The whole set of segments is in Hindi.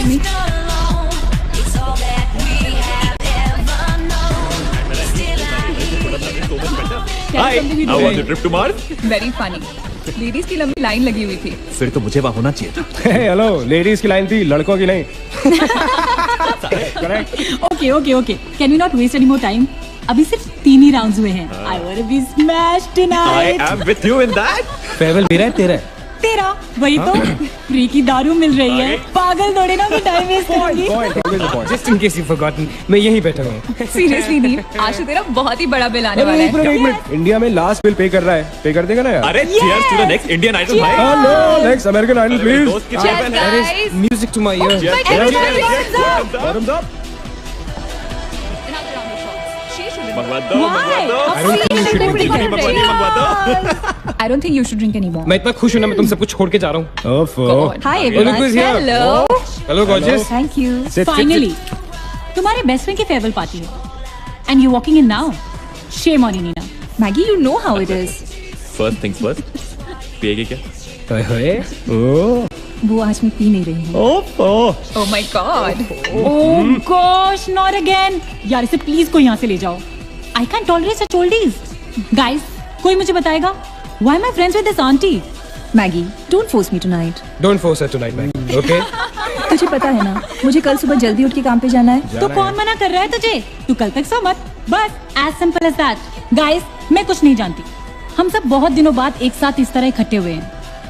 me? Hi, how was the trip to Mars? Very funny. Ladies की लंबी लाइन लगी हुई थी. फिर तो मुझे वहाँ होना चाहिए था. हेलो, लेडीज की लाइन थी, लड़कों की नहीं. Okay. Can we not waste any more time? अभी सिर्फ 3 ही राउंड्स हुए हैं. I wanna be smashed tonight. I am with you in that. Farewell मेरा है तेरा. तेरा वही तो फ्री की दारू मिल रही है. पागल थोड़े ना मैं टाइम वेस्ट करूंगी. Just in case you've forgotten, मैं यहीं बैठा हूँ. सीरियसली नील, आज तो तेरा बहुत ही बड़ा बिल आने वाला है. एक मिनट. इंडिया में लास्ट बिल पे कर रहा है. पे कर देगा ना यार. अरे cheers to the next Indian Idol भाई. Hello, next American Idol please. दोस्त की Cheers, guys. Music to my ears. Bottoms up. मंगवा दो. I don't think you should drink anymore. मैं इतना खुश हूँ ना, मैं तुम सब कुछ छोड़ के जा रहा हूँ. Hi everyone. Hello. Hello gorgeous. Thank you. Finally, तुम्हारे बेस्ट फ्रेंड की फेयरवेल पार्टी है. And you walking in now. Shame on you, Nina. Maggie, you know how it is. First things first. पिएगी क्या? वो आज मैं पी नहीं रही हूँ. Oh my God. Oh gosh, not again. यार इसे प्लीज कोई यहाँ से ले जाओ. I can't tolerate such oldies. Guys, कोई मुझे बताएगा? Why am I friends with this auntie? Maggie, don't force me tonight. Don't force her tonight, Maggie. Okay? तुझे पता है ना, मुझे कल सुबह जल्दी उठ के काम पे जाना है. तो कौन मना कर रहा है तुझे? तू कल तक सो मत. बस as simple as that. Guys, मैं कुछ नहीं जानती. हम सब बहुत दिनों बाद एक साथ इस तरह इकट्ठे हुए हैं.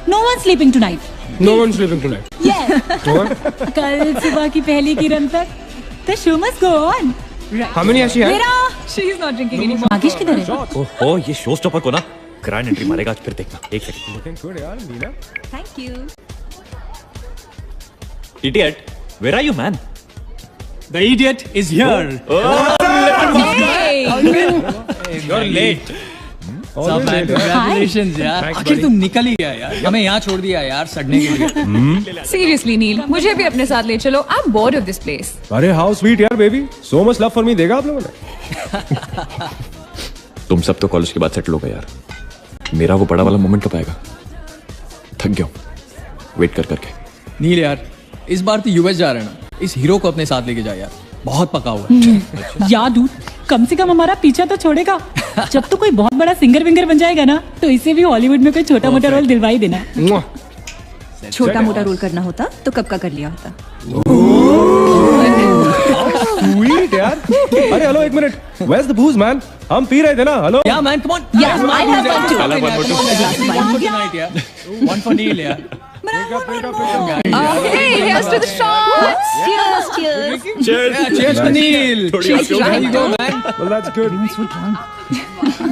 No one sleeping tonight. No one's sleeping tonight. Yes. कल सुबह की पहली किरण तक the show must go on. How many has she had? मेरा She is not drinking anymore. Nagesh किधर है? ओह ये शो स्टॉपर को ना ग्रैंड एंट्री मारेगा आज. फिर देखना. एक सेकंड. Looking good यार, नीला. Thank you. Idiot, where are you man? The idiot is here. Hey. You're late. Congratulations यार. आखिर तुम निकल ही गया यार. हमें यहाँ छोड़ दिया यार सड़ने के लिए. Seriously नील, मुझे भी अपने साथ ले चलो. I'm bored of this place. अरे how sweet यार baby. So much love for me देगा आप लोगों ने. तुम सब तो कॉलेज के बाद सेटल हो गए यार. मेरा वो बड़ा वाला मोमेंट कब आएगा? थक गया हूँ वेट कर करके. नील यार, इस बार तो यूएस जा रहे हैं ना. इस हीरो को अपने साथ लेके जा यार. बहुत पका हुआ है. यार डूड, कम से कम हमारा पीछा तो छोड़ेगा. जब तो कोई बहुत बड़ा सिंगर विंगर बन जाएगा ना, तो इसे भी हॉलीवुड में कोई छोटा मोटा रोल दिलवा ही देना. छोटा मोटा रोल करना होता तो कब का कर लिया होता. Sweet यार. अरे हेलो एक minute. Where's the booze man? हम पी रहे थे ना. Hello. Yeah man, come on. Yeah, I have one too. One for tonight यार. One for Neil यार. Hey, here's to the shots. Cheers, cheers. Yeah, cheers to Neil. She's There drunk. you go man. Well that's good.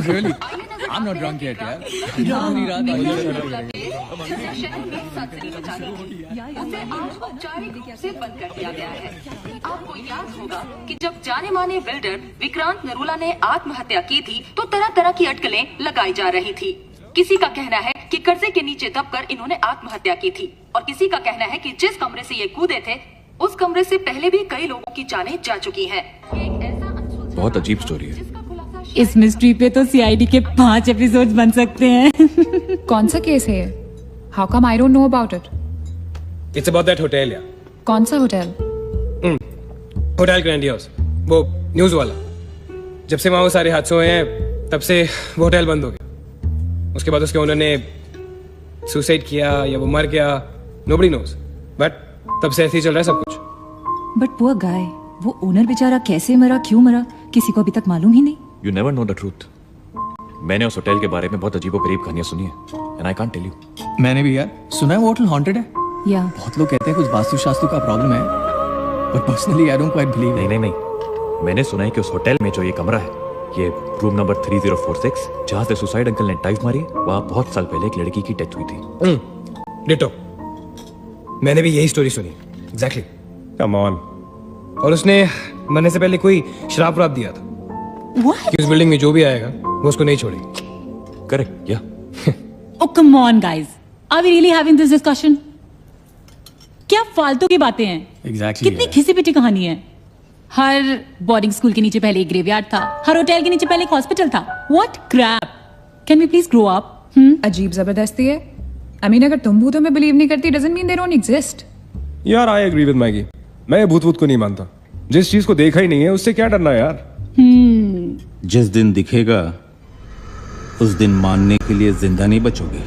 Really? I'm not drunk yet यार. पूरी रात उसे आज औपचारिक से बंद कर दिया गया है. आपको याद होगा कि जब जाने माने बिल्डर विक्रांत नरूला ने आत्महत्या की थी तो तरह तरह की अटकलें लगाई जा रही थी. किसी का कहना है कि कर्जे के नीचे दबकर इन्होंने आत्महत्या की थी और किसी का कहना है कि जिस कमरे से ये कूदे थे उस कमरे से पहले भी कई लोगों की जानें जा चुकी हैं. बहुत अजीब स्टोरी है. इस मिस्ट्री पे तो सीआईडी के 5 एपिसोड्स बन सकते हैं. कौन सा केस है? How come I don't know about it? It's about that hotel यार. कौन सा होटल? Hotel Grandy house. वो न्यूज वाला. जब से वहाँ वो सारे हादसे हुए हैं तब से वो होटल बंद हो गया. उसके बाद उसके ओनर ने सुसाइड किया या वो मर गया. Nobody knows. But तब से ऐसे ही चल रहा है सब कुछ. But poor guy, वो ओनर बेचारा कैसे मरा, क्यों मरा, किसी को अभी तक मालूम ही नहीं. You never know the truth. मैंने उस होटल के बारे में बहुत अजीबोगरीब कहानियां सुनी है and I can't tell you. मैंने भी यार सुना है वो होटल हॉन्टेड है. या बहुत लोग कहते हैं कुछ वास्तुशास्त्र का प्रॉब्लम है. But personally I don't quite believe it. नहीं. मैंने सुना है कि उस होटल में जो ये कमरा है, ये रूम नंबर 3046, जहाँ से सुसाइड अंकल ने डाइव मारी, वहाँ बहुत साल पहले एक लड़की की डेथ हुई थी. डिटो. मैंने भी यही स्टोरी सुनी. Exactly. Come on. और उसने मरने से पहले कोई श्राप वाप दिया था. What? कि उस बिल्डिंग में जो भी आएगा वो उसको नहीं छोड़ेगी. करेक्ट या? Oh come on guys, are we really having this discussion? क्या फालतू की बातें हैं. Exactly. कितनी घिसी पिटी कहानी है. हर बोर्डिंग स्कूल के नीचे पहले एक ग्रेवयार्ड था. हर होटल के नीचे पहले एक हॉस्पिटल था. What crap? Can we please grow up? अजीब जबरदस्ती है. I mean, अगर तुम भूतों में बिलीव नहीं करती, doesn't mean they don't exist. यार I agree with Maggie. मैं भूत भूत को नहीं मानता। जिस चीज को देखा ही नहीं है उससे क्या डरना है यार। जिस दिन दिखेगा उस दिन मानने के लिए जिंदा नहीं बचोगे।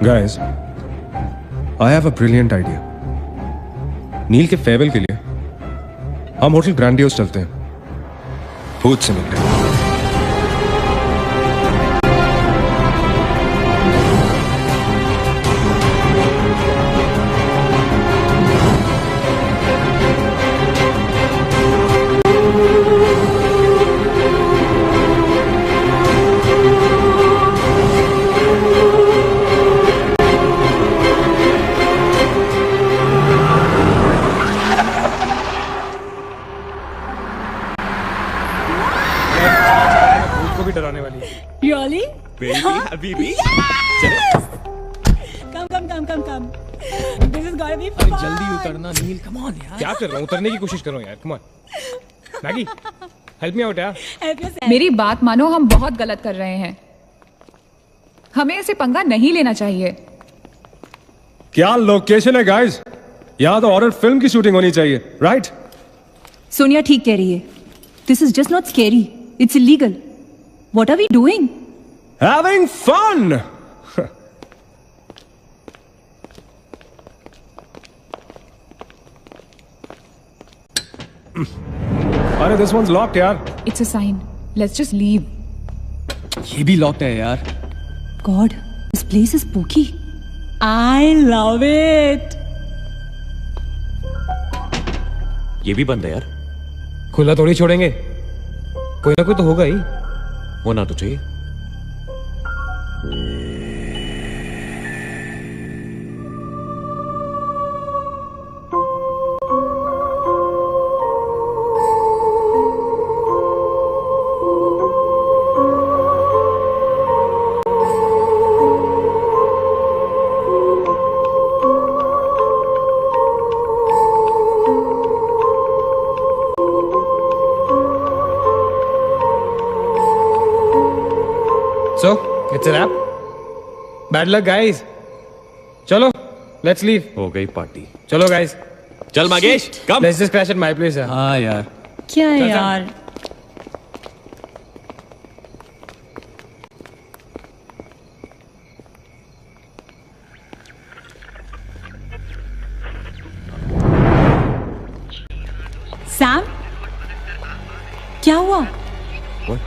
Guys, I have a brilliant idea. नील के फेयरवेल के लिए हम होटल ग्रैंडियोस चलते हैं, भूत से मिलने। डराने वाली Really? Baby, Come. This is gonna be अरे fun. जल्दी उतरना नील, कम ऑन यार। क्या कर रहा हूँ? उतरने की कोशिश कर रहा हूँ यार। Come on Maggi, help me out यार। Help yourself. मेरी बात मानो, हम बहुत गलत कर रहे हैं। हमें ऐसे पंगा नहीं लेना चाहिए। क्या लोकेशन है गाइस? यहाँ तो हॉरर फिल्म की शूटिंग होनी चाहिए, राइट? सोनिया ठीक कह रही है। This is just not scary, it's illegal. What are we doing? Having fun. अरे this one's locked यार। It's a sign. Let's just leave. ये भी लॉक्ड है यार। God, this place is spooky. I love it. ये भी बंद है यार। खुला थोड़ी छोड़ेंगे, कोई ना कोई तो होगा ही। होना तो चाहिए। So, it's a wrap. Bad luck, guys. चलो, let's leave. हो गई पार्टी। चलो guys, चल मागेश, कम। let's just crash at my place यार। हाँ यार। क्या है यार? सैम, क्या हुआ? What?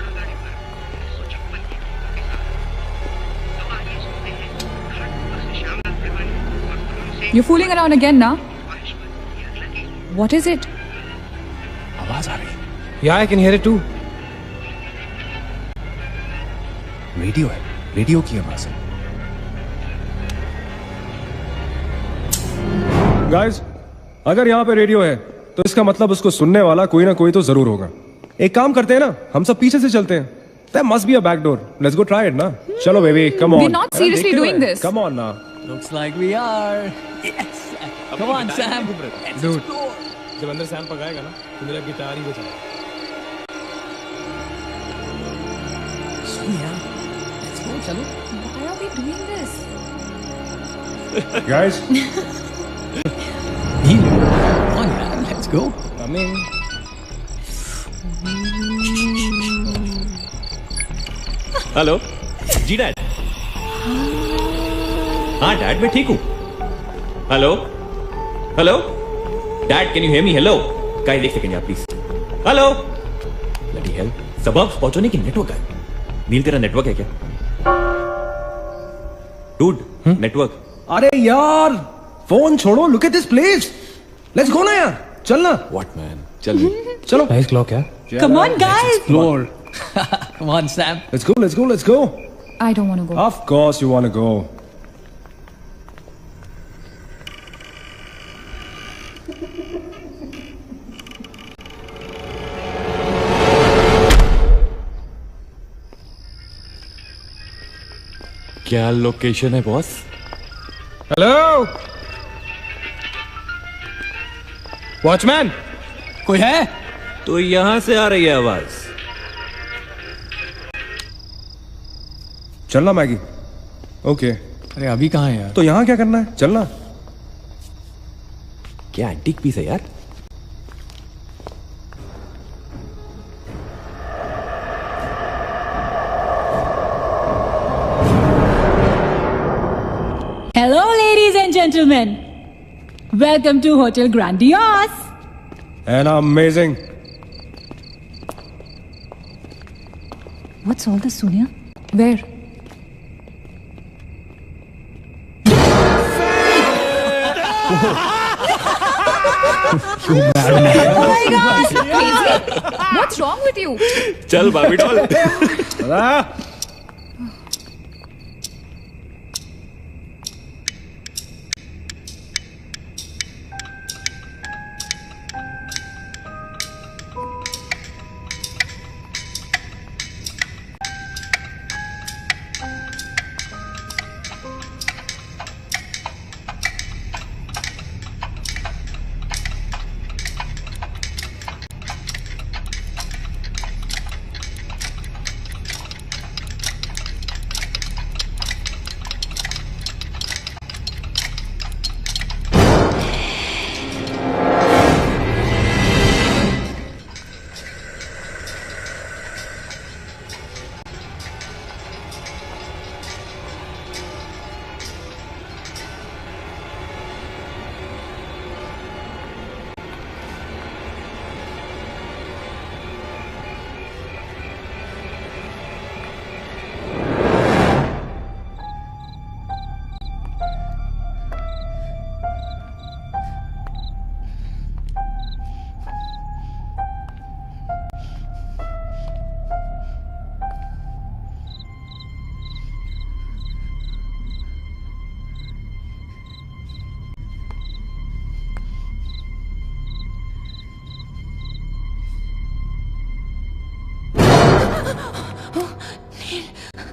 You're fooling around again now? What is it? आवाज आ रही। Yeah, I can hear it too. Radio है, रेडियो की आवाज है। Guys, अगर यहाँ पे रेडियो है तो इसका मतलब उसको सुनने वाला कोई ना कोई तो जरूर होगा। एक काम करते हैं ना, हम सब पीछे से चलते हैं। There must be a back door. Let's go try it ना। चलो baby, come on. We're not seriously doing this. Come on ना। Looks like we are. Yes. Come on, Sam. Let's Dude. explore. जब अंदर सैम पकाएगा ना तो मेरा गिटार ही बजा। Sonia, let's go. चलो। Why are we doing this? Guys, nil, come on यार, let's go. come in. Hello जी डैड। हाँ डैड मैं ठीक हूँ। Hello hello dad, can you hear me? Hello guys, एक सेकंड यार प्लीज। हेलो ब्लडी हेल, सबब पहुंचने की नेटवर्क है। नील तेरा नेटवर्क है क्या? Dude network. अरे यार, फोन छोड़ो, look at this place. Let's go ना यार, चलना। व्हाट मैन, चल चलो। Nice clock यार। Come on, guys. Explore. Come on, Sam. Let's go, let's go, let's go. I don't want to go. Of course you want to go. क्या लोकेशन है बॉस? हेलो वॉचमैन, कोई है? तो यहां से आ रही है आवाज। चलना मैगी। ओके अरे अभी कहाँ है यार? तो यहाँ क्या करना है, चलना। क्या एंटीक पीस है यार। Hello, ladies and gentlemen. Welcome to Hotel Grandiose. And amazing. What's all this, Sonia? Where? What's wrong with you? चल बाबी doll.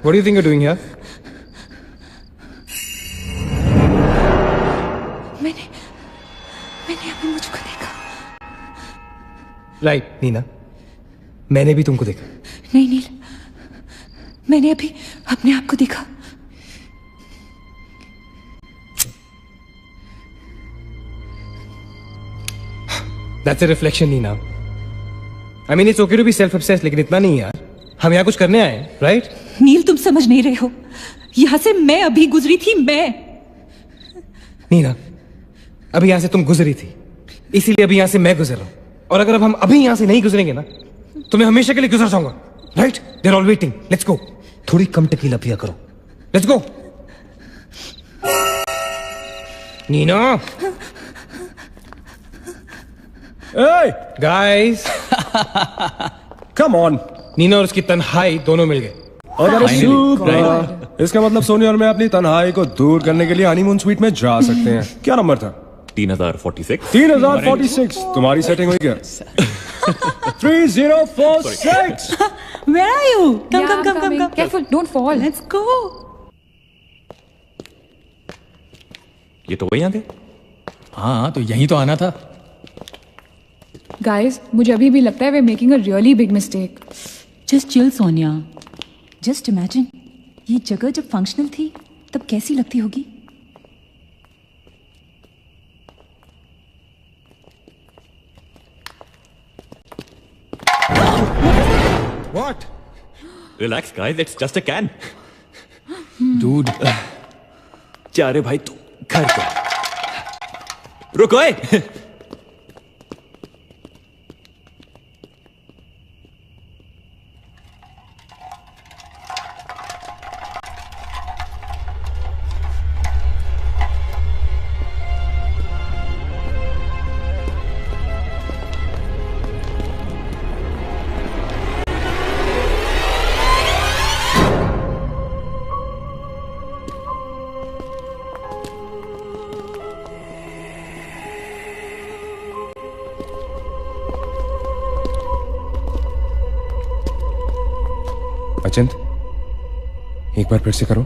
What do you think you're doing here? मैंने अभी मुझको देखा। राइट नीना, मैंने भी तुमको देखा। नहीं नील, मैंने अभी अपने आप को देखा। That's a reflection, Neena. I mean, it's okay to be self-obsessed, लेकिन इतना नहीं यार। हम यहाँ कुछ करने आए हैं, राइट? नील, तुम समझ नहीं रहे हो। यहाँ से मैं अभी गुजरी थी, मैं। नीना, अभी यहाँ से तुम गुजरी थी, इसीलिए अभी यहाँ से मैं गुजर रहा हूँ। और अगर अब हम अभी यहाँ से नहीं गुजरेंगे ना, तो मैं हमेशा के लिए गुजर जाऊंगा, right? They're all waiting. Let's go. थोड़ी कम टकीला पिया करो। Let's go. Neena. Hey, guys. Come on. Neena और उसकी तन्हाई दोनों मिल गए। इसका मतलब सोनिया और मैं अपनी तन्हाई को दूर करने के लिए हनीमून स्वीट में जा सकते हैं। क्या नंबर था? 3046। 3046। तुम्हारी सेटिंग हुई क्या? 3046। Where are you? Come, Yeah, come, I'm come, come, coming. come. Careful, don't fall. Let's go. ये तो वही आ गए। हाँ तो यहीं तो आना था। Guys, मुझे अभी भी लगता है we're making a really big mistake. Just chill, Sonia. Just imagine, ये जगह जब फंक्शनल थी तब कैसी लगती होगी। What? Relax guys, it's just a can. Dude. जा रे भाई तू घर पे। रुको ए। अचिंत, एक बार फिर से करो।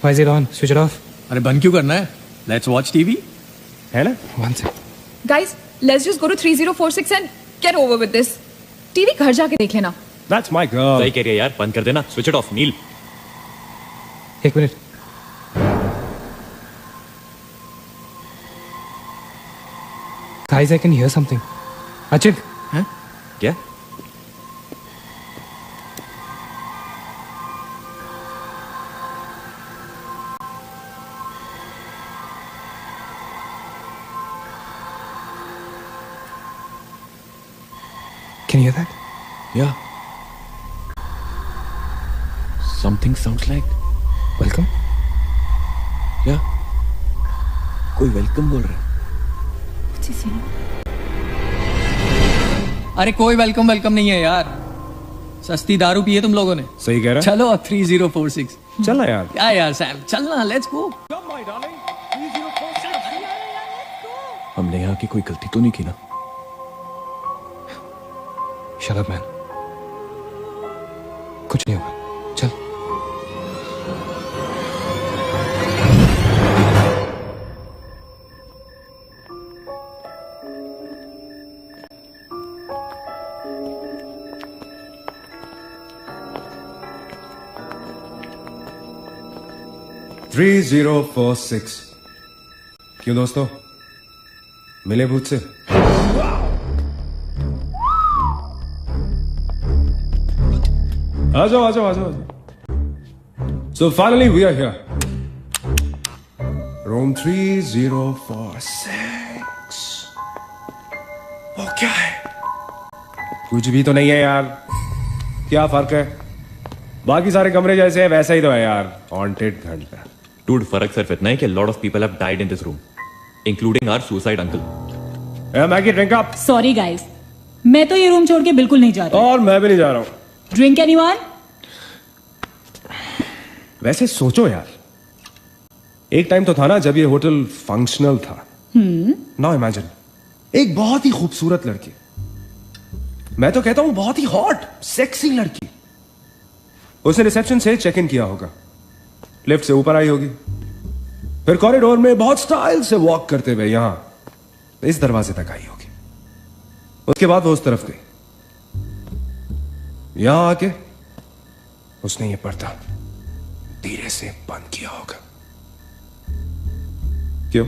Why is it on? Switch it off. अरे बंद क्यों करना है? Let's watch TV. है ना? One sec. Guys, let's just go to 3046 and get over with this. TV घर जाके देख लेना. That's my girl. सही कह रही है यार, बंद कर देना, स्विच इट ऑफ नील. एक minute. Guys, I can hear something. Achit. हैं? क्या? Can you hear that? Yeah. Something sounds like. Welcome. Yeah. कोई वेलकम बोल रहा है. अरे कोई वेलकम नहीं है यार. सस्ती दारू पी है तुम लोगों ने. सही कह रहा है. चलो 3046. चलना यार. क्या यार सैम, चलना, लेट्स गो. हमने यहाँ की कोई गलती तो नहीं की ना? Shut up, man. कुछ नहीं होगा. चल. थ्री 3046. क्यों दोस्तों, मिले भूत से? आ जाओ. So finally we are here. Room 3046. वो क्या है? कुछ भी तो नहीं है यार. क्या फर्क है? बाकी सारे कमरे जैसे है वैसा ही तो है यार. हॉन्टेड घंटा. Dude, फर्क सिर्फ इतना है कि lot of people have died in this room, including our suicide uncle. Maggi drink up. Sorry guys, मैं तो ये रूम छोड़ के बिल्कुल नहीं जा रही. और मैं भी नहीं जा रहा हूं. Drink anyone? वैसे सोचो यार, एक टाइम तो था ना जब ये होटल फंक्शनल था. नाउ इमेजिन, एक बहुत ही खूबसूरत लड़की, मैं तो कहता हूं बहुत ही हॉट सेक्सी लड़की, उसने रिसेप्शन से चेक इन किया होगा, लिफ्ट से ऊपर आई होगी, फिर कॉरिडोर में बहुत स्टाइल से वॉक करते हुए यहां इस दरवाजे तक आई होगी. उसके बाद वो उस तरफ गई, यहां आके उसने ये पर्दा धीरे से बंद किया होगा. क्यों?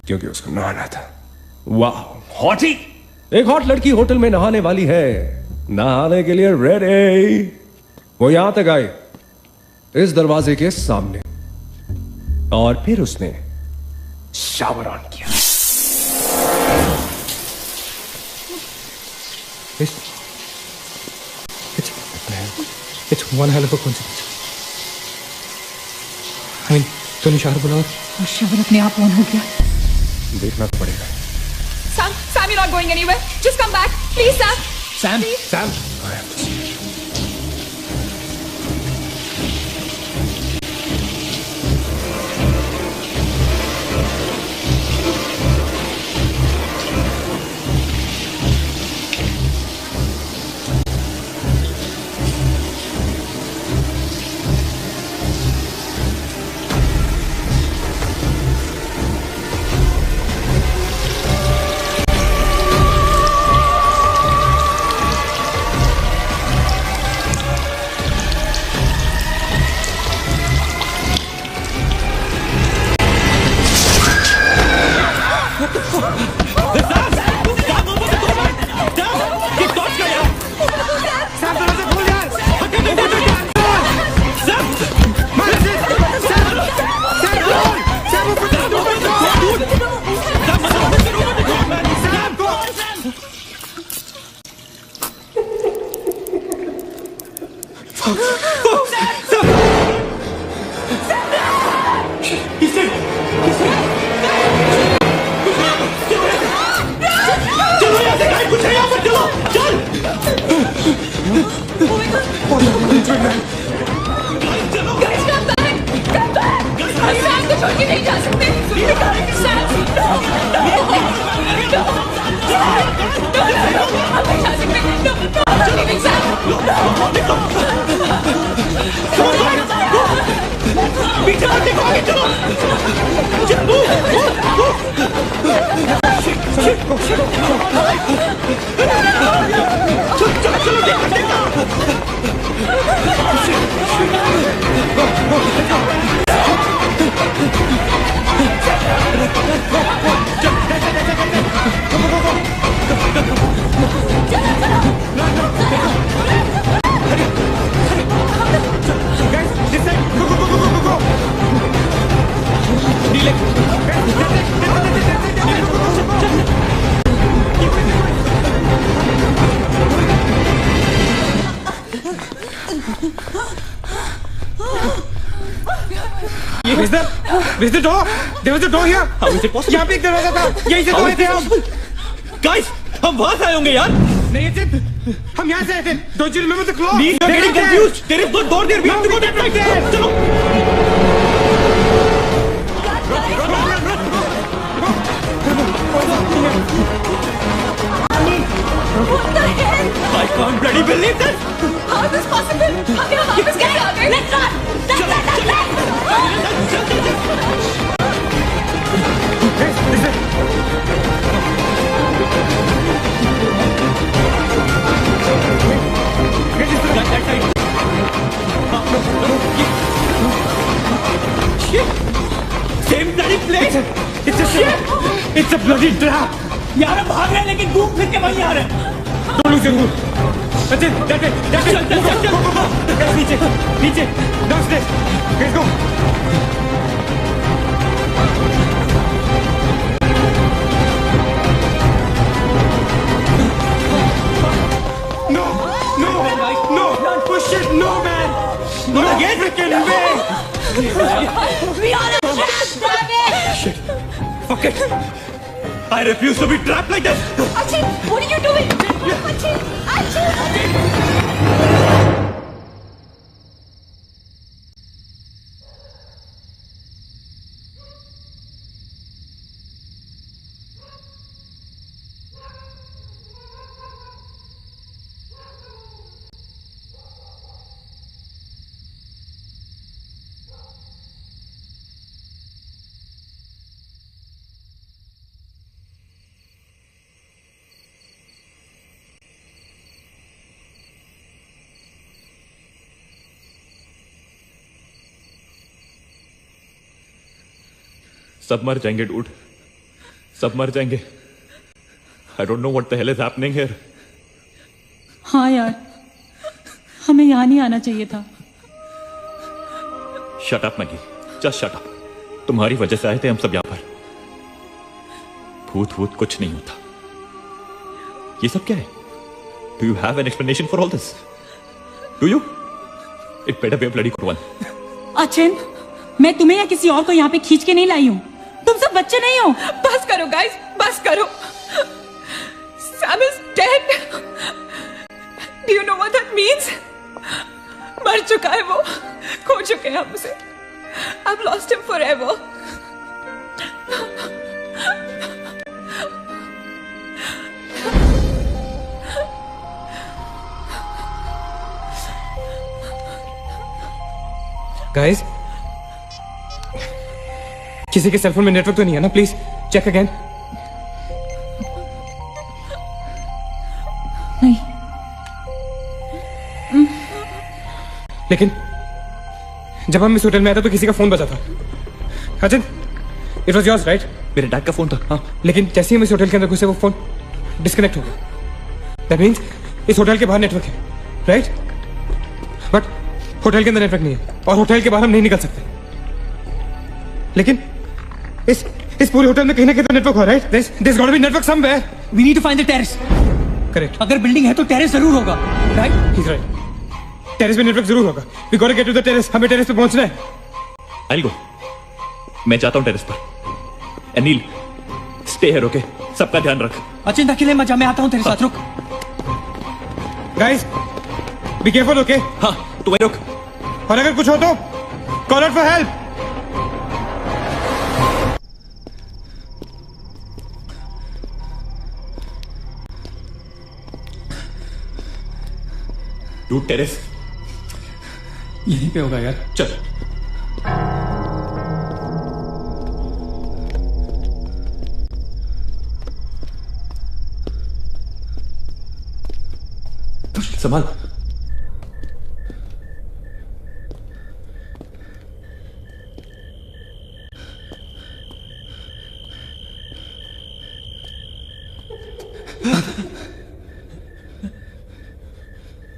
क्योंकि उसको नहाना था. वाह, हॉटी. एक हॉट लड़की होटल में नहाने वाली है, नहाने के लिए रेडी. वो यहां तक आई, इस दरवाजे के सामने, और फिर उसने शावर ऑन किया. It's one hell of a coincidence. I mean, तूने शावर बुला और शावर अपने आप ऑन हो गया. देखना तो पड़ेगा. Sam, you're not going anywhere. Just come back. Please, Sam. Sam? Please. Sam. I have to see. Where's the door? There was a door here. How is it possible? यहाँ पे एक दरवाजा था, यहीं से तो आए थे हम। Guys, हम वहां से आए होंगे यार। नहीं अचित, हम यहाँ से आए थे। Don't you remember the claw? Please, you're getting confused. There is no door there. We have to go that way. चलो। I can't bloody believe this. How is this possible? हम यहाँ वापस कैसे आ गए? Let's run! Same bloody place. It's a bloody trap. यार हम भाग रहे हैं लेकिन घूम फिर के वहीं आ रहे हैं। Don't lose your cool. That's it. Chल. Guys, नीचे. Downstairs. Let's go. No. Push it. No, man. No freaking way. We are a trap, damn it! Shit. Fuck it. I refuse to be trapped like this. Achin, what are you doing? Achin! सब मर जाएंगे डूड, सब मर जाएंगे। I don't know what the hell is happening here. हाँ यार, हमें यहाँ नहीं आना चाहिए था। Shut up Maggi, just shut up. तुम्हारी वजह से आए थे हम सब यहाँ पर। भूत कुछ नहीं होता। ये सब क्या है? Do you have an explanation for all this? Do you? It better be a bloody good one. Achin, मैं तुम्हें या किसी और को यहाँ पे खींच के नहीं लाई हूँ। तुम सब बच्चे नहीं हो। बस करो गाइस, बस करो। Sam is dead. Do you know what that means? मर चुका है वो, खो चुके हैं हम उसे। I've lost him forever. Guys, किसी के सेलफोन में नेटवर्क तो नहीं है ना? Please check again. नहीं। लेकिन जब हम इस होटल में आए थे तो किसी का फोन बजा था। Achin, it was yours right? मेरे डैड का फोन था। हाँ, लेकिन जैसे ही हम इस होटल के अंदर घुसे वो फोन डिस्कनेक्ट हो गया। दैट मीन्स इस होटल के बाहर नेटवर्क है, राइट? बट होटल के अंदर नेटवर्क नहीं है और होटल के बाहर हम नहीं निकल सकते। लेकिन इस पूरे होटल में कहीं ना कहीं तो नेटवर्क हो, right? There's got to be network somewhere. We need to find the terrace. Correct. अगर बिल्डिंग है तो टेरेस जरूर होगा, राइट? He's right. टेरेस पे नेटवर्क जरूर होगा। We got to get to the terrace. हमें टेरेस पे पहुंचना है। I'll go. मैं जाता हूँ टेरेस पर। Anil, stay here, okay? सबका ध्यान रख। अचिंता अकेले मत जा, मैं आता हूँ तेरे साथ, रुक। Guys, be careful, okay? हाँ, तू वहीं रुक। और अगर कुछ हो तो call out for help. Dude, terrace यहीं पे होगा यार। चल। संभाल।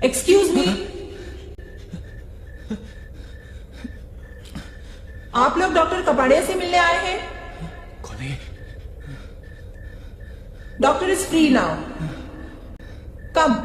एक्सक्यूज मी, आप लोग डॉक्टर कपाड़िया से मिलने आए हैं? कौन है? डॉक्टर इज फ्री नाउ, कम।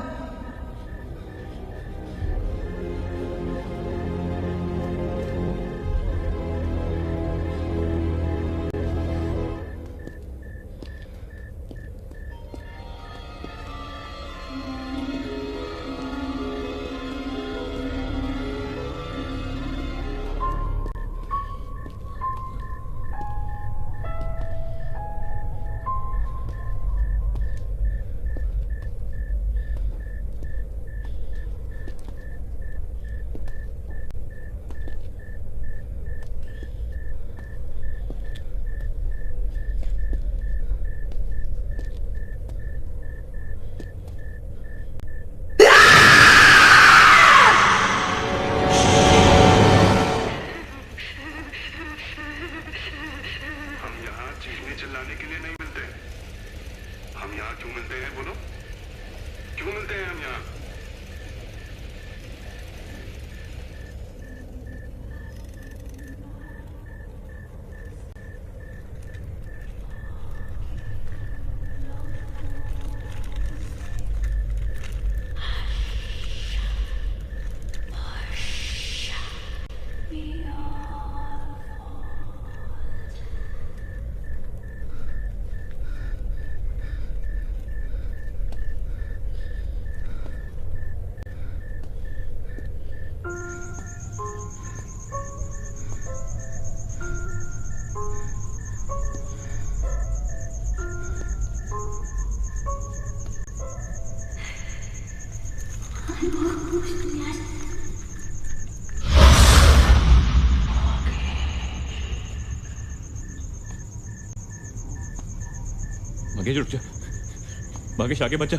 भागेश रुक जा, भागेश आगे बचा।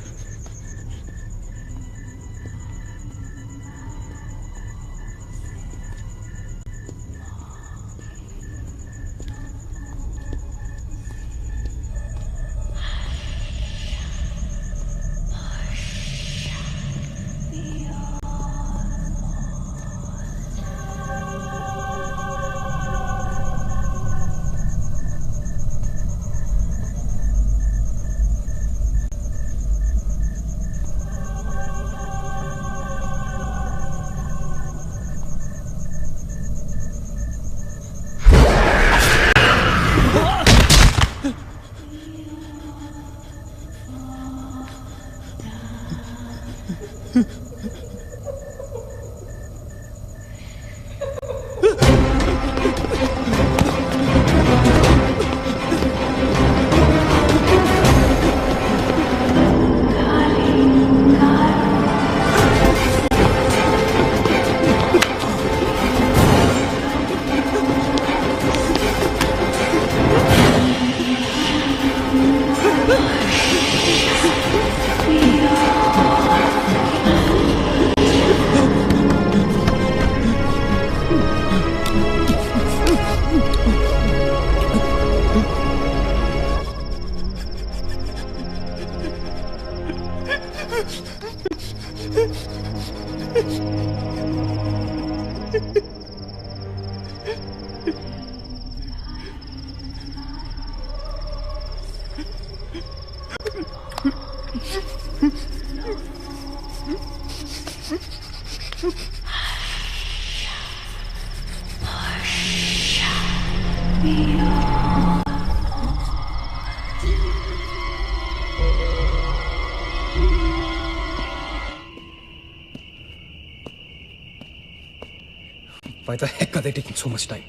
Why the heck are they taking so much time?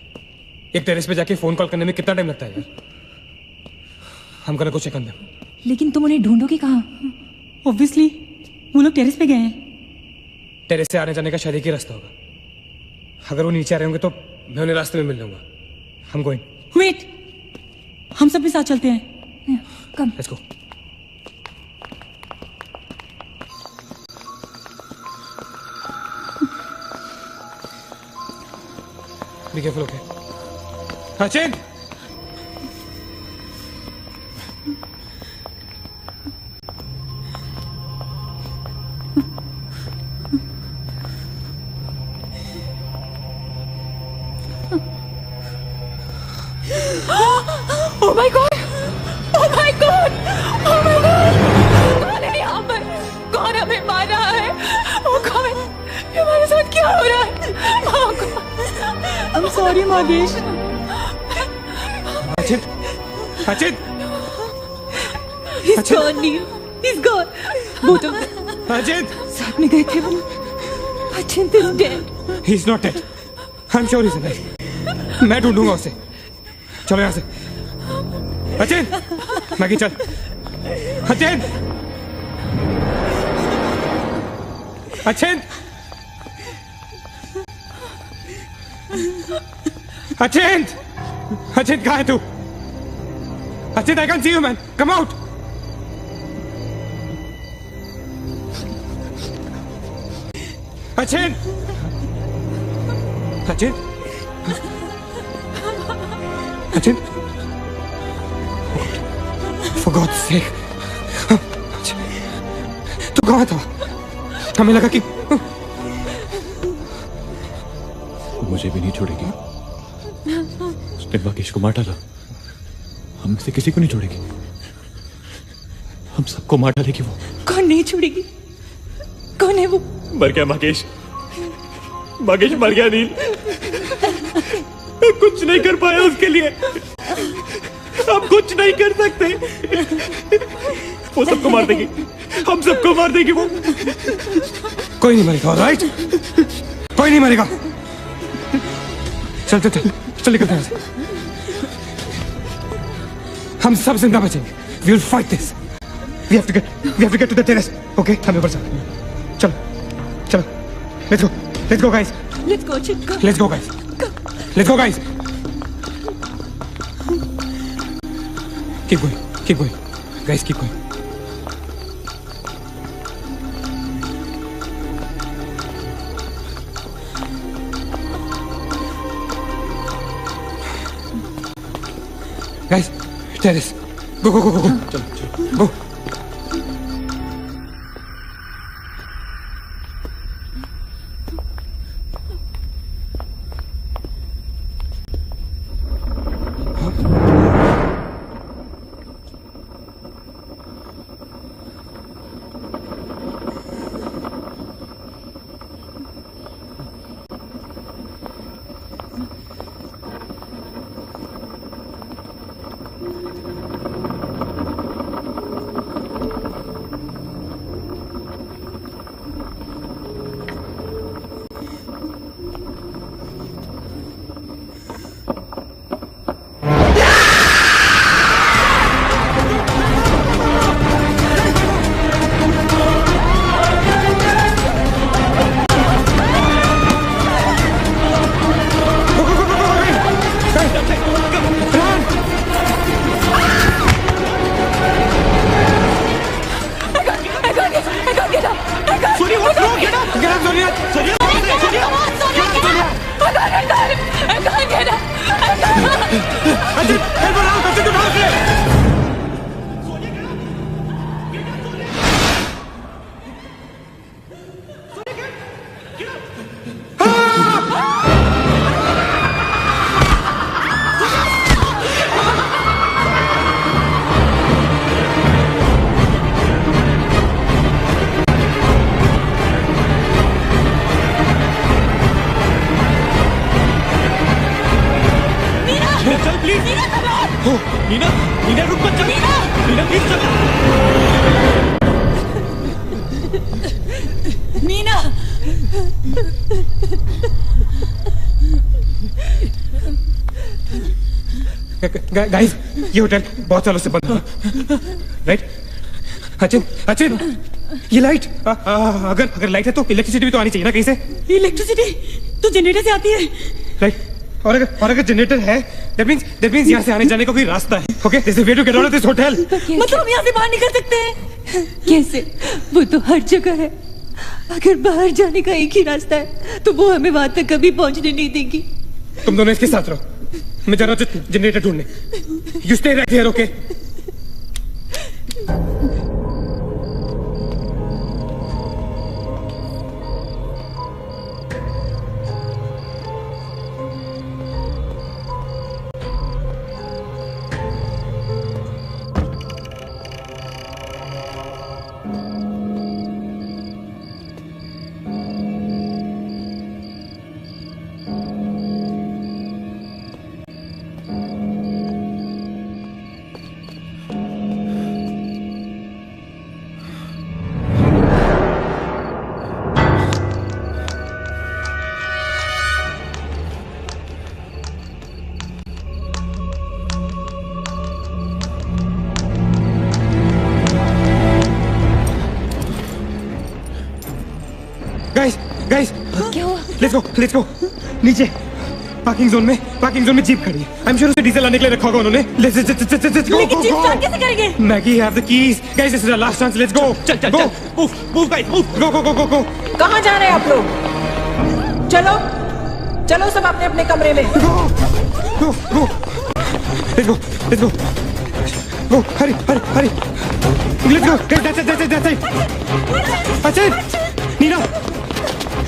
एक टेरेस पे जाके फोन कॉल करने में कितना टाइम लगता है यार? हम gonna go check on them. लेकिन तुम उन्हें ढूंढोगे कहाँ? ऑब्वियसली वो लोग टेरेस पे गए हैं। टेरेस से आने जाने का शायद एक ही रास्ता होगा। अगर वो नीचे आ रहे होंगे तो मैं उन्हें रास्ते में मिल लूंगा। हम गोइंग। वेट, हम सब भी साथ चलते हैं। Come. Let's go. Be careful, okay? Achin! Oh my God! Oh my God! Oh my God! कौन है यहाँ पर? कौन हमें मार रहा है? Oh God! ये हमारे साथ क्या हो रहा है? Oh God! I'm sorry, Magesh. Achin! Achin! He's gone, Neil. He's gone. Both of them. Achin! साथ में गए थे वो. Achint is dead. He's not dead. I'm sure he's alive. मैं ढूंढूंगा उसे. चलो यहाँ से. अचिन! मैगी चल. अचिन! अचिन! अचिन! अचिन कहाँ है तू? Achin, I can't see you, man. Come out. Achin! Achin! Achin! For God's sake. तू कहाँ था? हमें लगा कि मुझे भी नहीं छोड़ेगी. उसने महेश को मार डाला. हम में से किसी को नहीं छोड़ेगी. हम सबको मार डालेगी वो. कौन नहीं छोड़ेगी? कौन है वो? मर गया महेश. महेश मर गया. नील कुछ नहीं कर पाया उसके लिए. हम कुछ नहीं कर सकते. वो सबको मार देगी. हम सबको मार देगी वो. कोई नहीं मरेगा, राइट? कोई नहीं मरेगा. चल चल चल चल निकलते हैं. हम सब जिंदा बचेंगे. We will fight this. We have to get to the terrace. Okay? हमें ऊपर चल. चलो चलो. Let's go. Let's go, guys. Let's go, Achint. Go. Let's go, guys. Let's go, guys. Keep going. Keep going. Guys, keep going. Guys, terrace. Go, go, go, go, go. Go. Guys, ये होटल बहुत सालों से बंद है, राइट? अचिन, अचिन, ये लाइट, अगर लाइट है तो इलेक्ट्रिसिटी भी तो आनी चाहिए ना कहीं से. इलेक्ट्रिसिटी तो जनरेटर से आती है, राइट? और अगर जनरेटर है, that means यहाँ से आने जाने का कोई रास्ता है. Okay, there's a way to get out of this hotel. मतलब हम यहाँ से बाहर निकल सकते हैं? कैसे? वो तो हर जगह है. अगर बाहर जाने का एक ही रास्ता है तो वो हमें वहां तक कभी पहुंचने नहीं देगी. तुम दोनों इसके साथ रहो, मैं जा रहा हूँ जनरेटर ढूंढने। You stay right here, okay? Guys क्या हुआ? लेट्स गो नीचे पार्किंग जोन में जीप खड़ी है। आई एम श्योर उसे डीजल लाने के लिए रखा होगा उन्होंने। Let's go. लेकिन जीप स्टार्ट कैसे करेंगे? Maggie have the keys. Guys this is our last chance, let's go. चल मूव गाइस मूव। गो। कहाँ जा रहे हैं आप लोग? चलो सब अपने अपने कमरे में। Go let's go Hari let's go. अच्छा नीना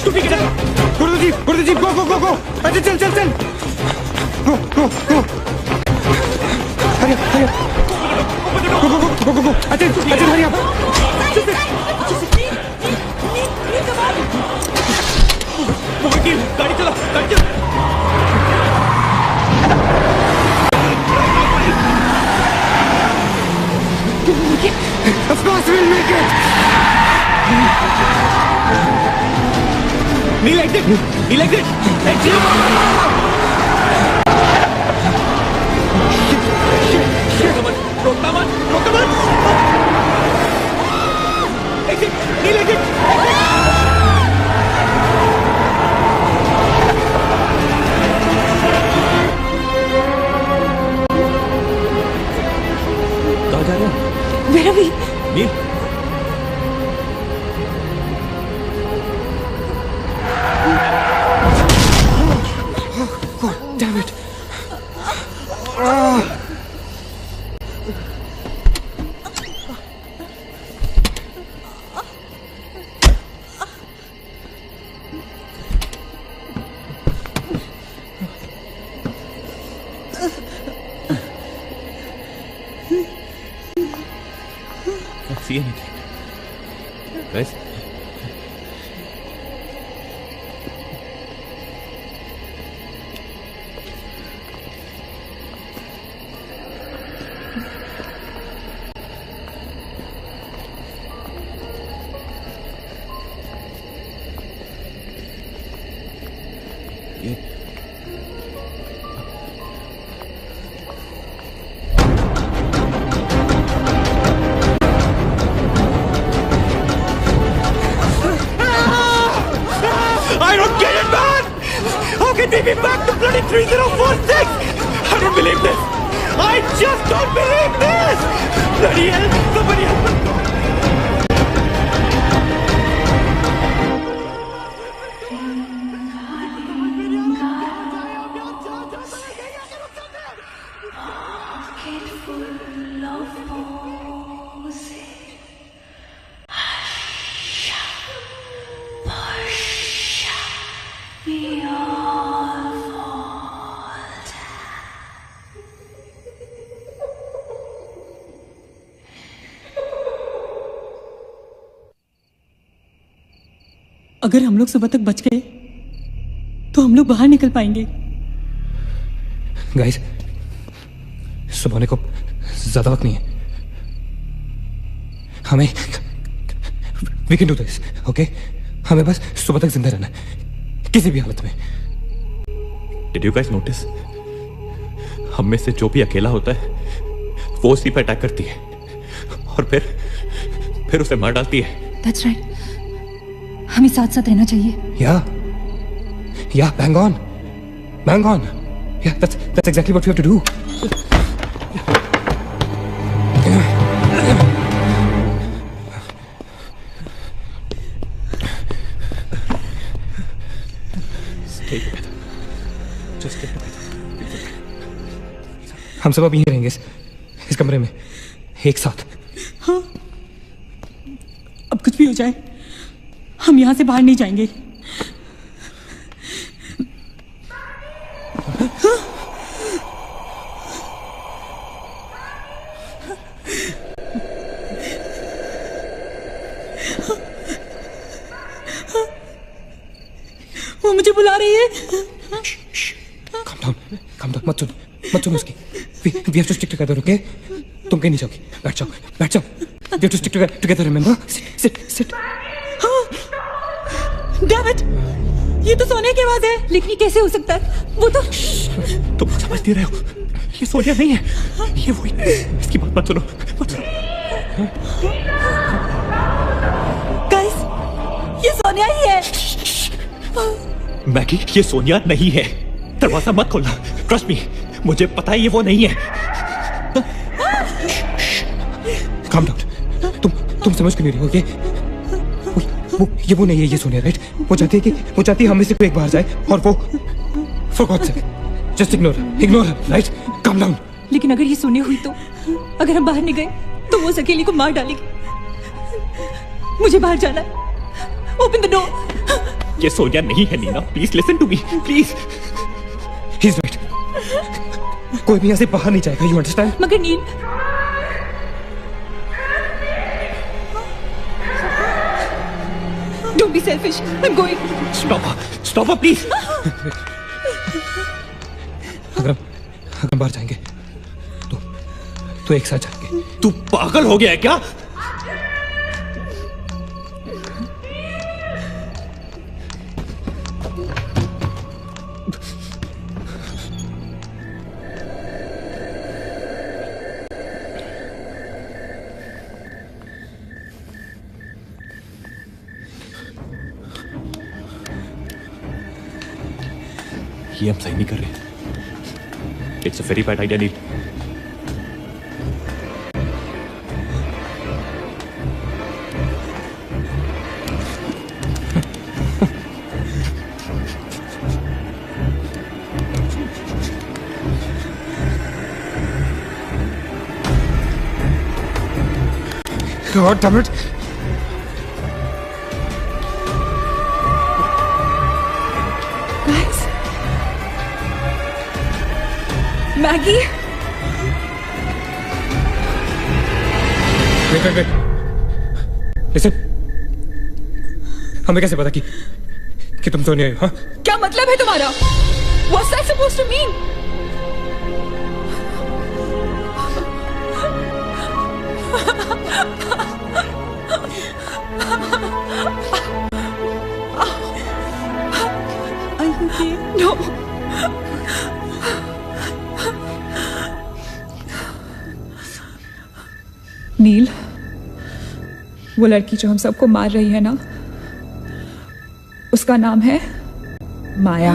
तू भी गुरुजी गो अच्छा चल गो हरी गो अच्छा हरी आप गाड़ी चला। Of course we'll make it. Neil exit. रोकता मत। Exit. कहाँ जा रहे हो? Where are we? Nil Damn it. Can't see anything. Guys? I don't get it, man! How can they be back to bloody 3046? I don't believe this! I just don't believe this! Bloody hell! Somebody help me! अगर हम लोग सुबह तक बच गए तो हम लोग बाहर निकल पाएंगे। गाइस सुबह होने को ज्यादा वक्त नहीं है, हमें we can do this, okay? हमें बस सुबह तक जिंदा रहना है किसी भी हालत में। Did you guys notice? हम में से जो भी अकेला होता है वो उसी पर अटैक करती है और फिर उसे मार डालती है। That's right. हमें साथ साथ रहना चाहिए। Yeah, bang on. Yeah, that's exactly what we have to do. Stay together. Just stay. हम सब अब यहीं रहेंगे इस कमरे में एक साथ। हाँ, अब कुछ भी हो जाए हम यहाँ से बाहर नहीं जाएंगे। वो मुझे बुला रही है। Calm down, मत सुन उसकी। We have to stick together, okay? तुम कहीं नहीं जाओगी, बैठ जाओ। We have to stick together, remember? Sit. Damn it! ये तो सोने की आवाज है। लेकिन ये कैसे हो सकता है? वो तो तुम समझती रहे हो, ये सोनिया नहीं है, ये वही। इसकी बात मत सुनो। गाइस, ये सोनिया ही है। मैगी, ये सोनिया नहीं है। दरवाजा मत खोलना, ट्रस्ट मी, मुझे पता है ये वो नहीं है। Calm down, तुम समझ क्यों नहीं रही हो? वो नहीं है, ये सोनिया, राइट? वो चाहती है हम में से कोई एक बाहर जाए और वो for God's sake, just ignore her, right? Calm down. लेकिन अगर ये सोनिया हुई तो अगर हम बाहर नहीं गए तो वो उस अकेली को मार डालेगी। मुझे बाहर जाना है। Open the door. ये सोनिया नहीं है Neena, please listen to me, please. He's right. कोई भी यहाँ से बाहर नहीं जाएगा, you understand? मगर नील, don't be selfish. I'm going. Stop her, please. अगर हम बाहर जाएंगे तो एक साथ जाएंगे। तू पागल हो गया है क्या? ये हम सही नहीं कर रहे। It's a very bad idea Neel. God damn it! Guys, Maggie. Wait. Listen. हमें कैसे पता कि तुम सोने आई हो? हाँ? क्या मतलब है तुम्हारा? What's that supposed to mean? Are you okay? No. नील, वो लड़की जो हम सबको मार रही है ना, उसका नाम है माया।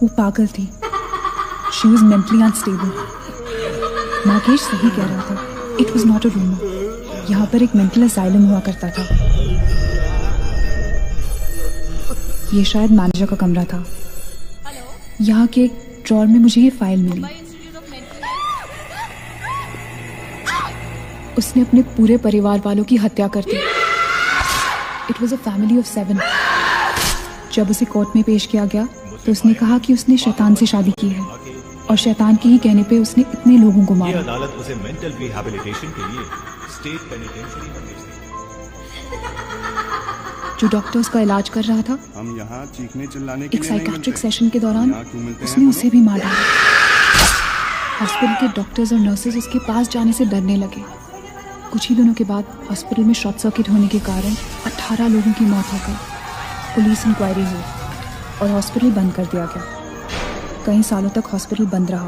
वो पागल थी। She was mentally unstable. Nagesh सही कह रहा था। It was not a rumor. यहाँ पर एक मेंटल असाइलम हुआ करता था। ये शायद मैनेजर का कमरा था। यहाँ के एक ड्रॉर में मुझे ये फाइल मिली। उसने अपने पूरे परिवार वालों की हत्या कर दी। It was a family of 7. जब उसे कोर्ट में पेश किया गया तो उसने कहा कि उसने शैतान से शादी की है और शैतान के ही कहने पे उसने इतने लोगों को मारा। अदालत उसे मेंटल रिहैबिलिटेशन के लिए स्टेट पेनिटेंशियरी में भेज दी। जो डॉक्टर उसका इलाज कर रहा था, हम यहाँ चीखने चिल्लाने के एक लिए नहीं साइकेट्रिक सेशन के दौरान उसने उसे भी मार डाला। हॉस्पिटल के डॉक्टर्स और नर्सेज उसके पास जाने से डरने लगे। कुछ ही दिनों के बाद हॉस्पिटल में शॉर्ट सर्किट होने के कारण 18 लोगों की मौत हो गई। पुलिस इंक्वायरी हुई और हॉस्पिटल बंद कर दिया गया। कई सालों तक हॉस्पिटल बंद रहा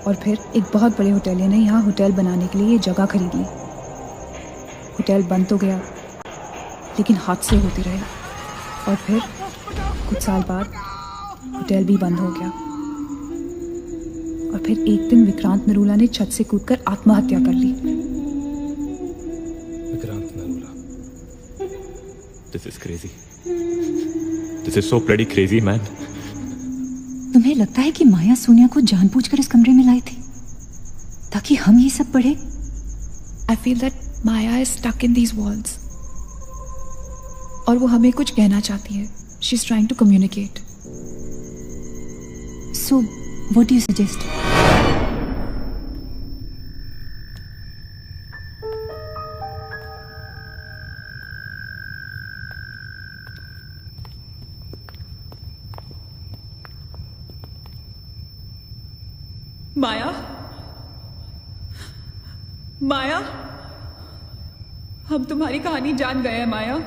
और फिर एक बहुत बड़े होटलियर ने यहाँ होटल बनाने के लिए ये जगह खरीद ली। होटल बंद तो गया लेकिन हादसे होते रहे और फिर कुछ साल बाद होटल भी बंद हो गया और फिर एक दिन विक्रांत नरूला ने छत से कूदकर आत्महत्या कर ली। Vikrant Narula. This is crazy. This is so bloody crazy, man. तुम्हें लगता है कि माया सोनिया को जानबूझकर इस कमरे में लाई थी ताकि हम ये सब पढ़े? I feel that Maya is stuck in these walls. और वो हमें कुछ कहना चाहती है. She's trying to communicate. So, what do you suggest? माया, माया, हम तुम्हारी कहानी जान गए हैं माया।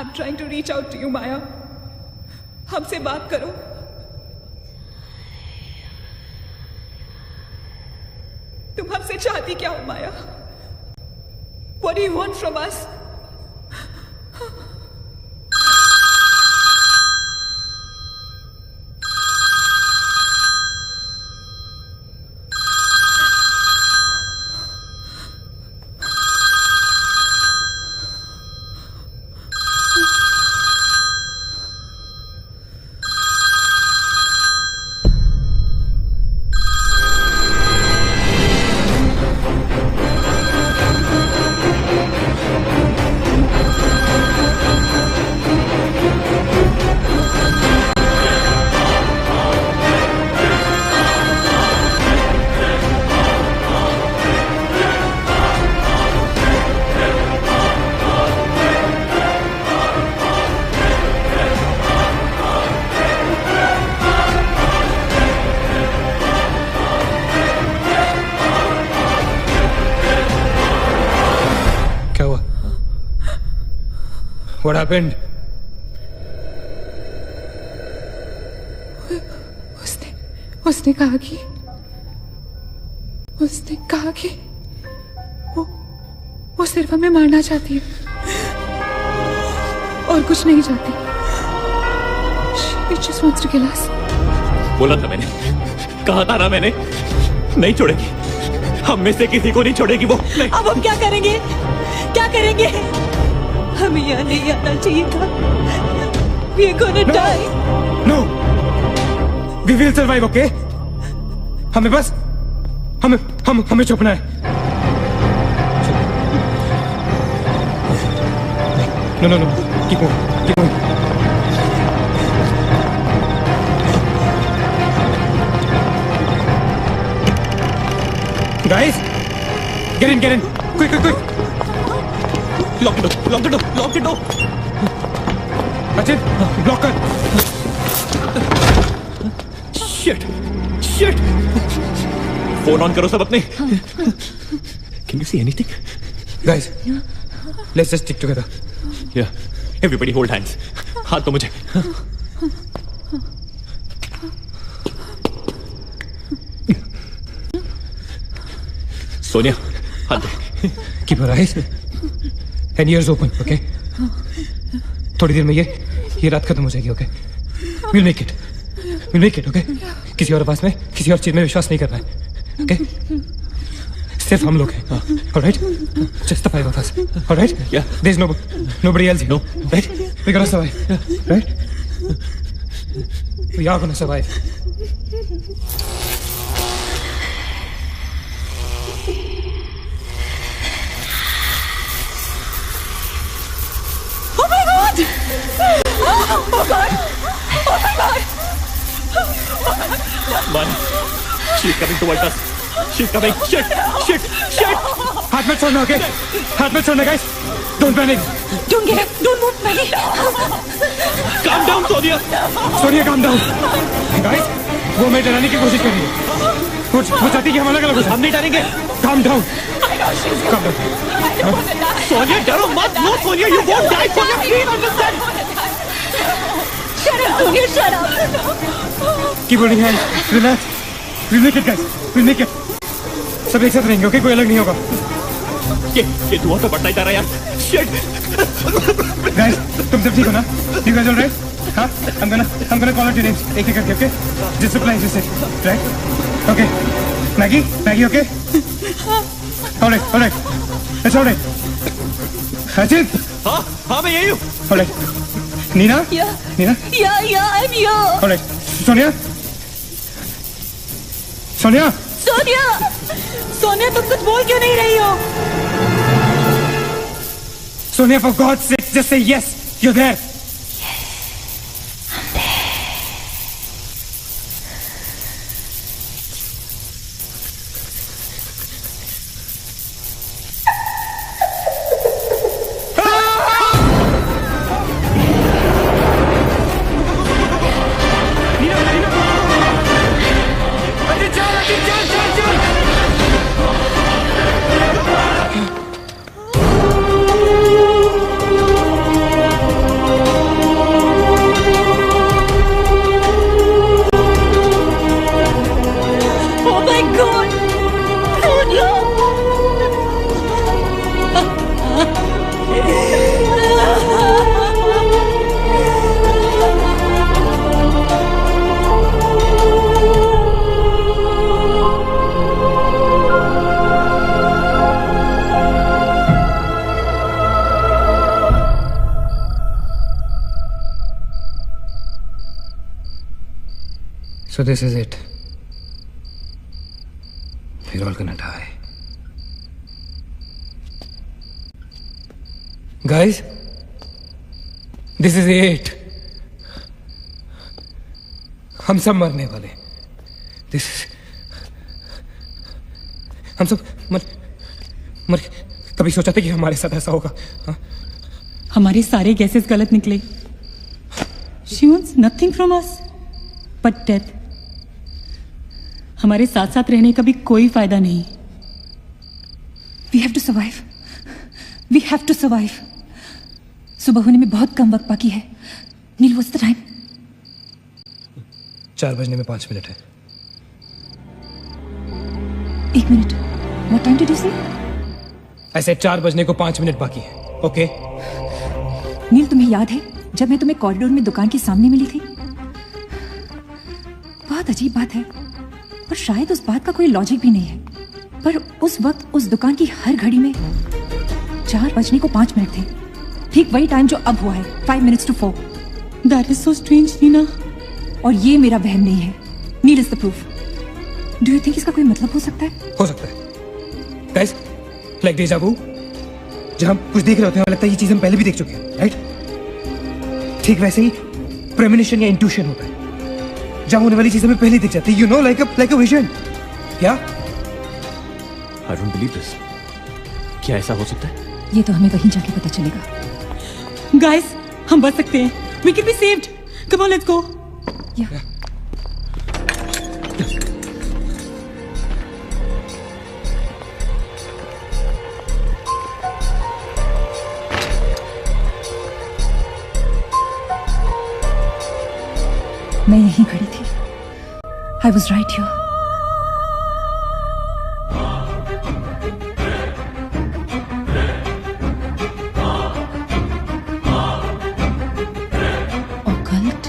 I'm trying to reach out to you, माया। हमसे बात करो। तुम हमसे चाहती क्या हो माया? What do you want from us? What happened? उसने कहा कि वो सिर्फ हमें मारना चाहती है और कुछ नहीं चाहती। She just wants to kill us. बोला था मैंने, कहा था ना मैंने, नहीं छोड़ेगी, हम में से किसी को नहीं छोड़ेगी वो। अब हम क्या करेंगे? क्या करेंगे? हमें यहाँ नहीं आना चाहिए था। We are gonna die. No. We will survive, okay? हमें बस हमें छुपना है। No. Keep moving. Guys, get in. Quick. Lock the door. Achit, block कर. Shit. फोन ऑन करो सब अपने. Can you see anything? Guys, let's just stick together. Yeah. Everybody hold hands. हाथ तो मुझे. सोनिया, हाथ दे. Keep your eyes and ears open, okay? थोड़ी देर में ये रात खत्म हो जाएगी, okay? We'll make it, okay? किसी और आवाज में, किसी और चीज में विश्वास नहीं करना है, okay? सिर्फ हम लोग हैं, alright? Just the 5 of us, alright? Yeah. There's nobody else here, right? We're gonna survive, right? We are gonna survive. Oh my God! Man, she's coming towards us. She's coming. Shit! हाथ मत छोड़ना, okay? हाथ मत छोड़ना, guys. Don't panic. Don't get up. Don't move, Maggie. Calm down, Sonia. Calm down. Guys, वो हमें डराने की कोशिश कर रही है. वो चाहती है कि हम अलग हो. हम नहीं डरेंगे. Calm down. Sonia, डरो मत. No, Sonia, you won't die. Sonia, please understand. Shut up, Sonia. Shut up. Keep holding hands. Relax. We'll make it, guys. We'll make it. सब एक साथ रहेंगे, okay? कोई अलग नहीं होगा. ये धुआं तो बढ़ता ही जा रहा है यार। Shit! गाइस तुम सब ठीक हो ना? You guys all right? हाँ? I'm gonna call out your names एक एक करके, okay? Just reply just say, right? Okay. Maggie, okay? All right. It's all right. Ajit. हाँ मैं यही हूँ। All right. Nina? Yeah. Nina? Yeah, I'm here. All right. Sonia? Sonia, Sonia तुम कुछ बोल क्यों नहीं रही हो? Sonia, for God's sake, just say yes. You're there. Oh my God, Sonia. So this is it. We're all gonna die. Guys, this is it. हम सब मरने वाले. This is... हम सब मर कभी सोचा था कि हमारे साथ ऐसा होगा? हाँ? हमारे सारे गैसेस गलत निकले. She wants nothing from us but death. हमारे साथ साथ रहने का भी कोई फायदा नहीं. We have to survive. We have to survive. सुबह होने में बहुत कम वक्त बाकी है. नील, what's the time? 4 बजने में 5 मिनट है. 1 minute. What time did you say? ऐसे 4 बजने को 5 मिनट बाकी है. ओके? नील, तुम्हें याद है जब मैं तुम्हें कॉरिडोर में दुकान के सामने मिली थी? बहुत अजीब बात है और शायद उस बात का कोई लॉजिक भी नहीं है, पर उस वक्त उस दुकान की हर घड़ी में 4 बजने को 5 मिनट थे. ठीक वही टाइम जो अब हुआ है, 5 minutes to 4. That is so strange, Neena. और ये मेरा वहम नहीं है. Neel is the proof. Do you think इसका कोई मतलब हो सकता है? हो सकता है. गाइस, लाइक डेजा वू, जब हम कुछ देख रहे होते हैं हमें लगता है ये चीज हम पहले भी देख चुके हैं, राइट? ठीक वैसे ही प्रेमोनिशन या इंट्यूशन होता है, जब होने वाली चीज हमें पहले दिख जाती है. You know, like a vision. क्या? I don't believe this. क्या ऐसा हो सकता है? ये तो हमें वहीं जाके पता चलेगा. Guys, हम बच सकते हैं. We can be saved. Come on, let's go. Yeah. मैं यहीं खड़ी थी. I was right here. Occult?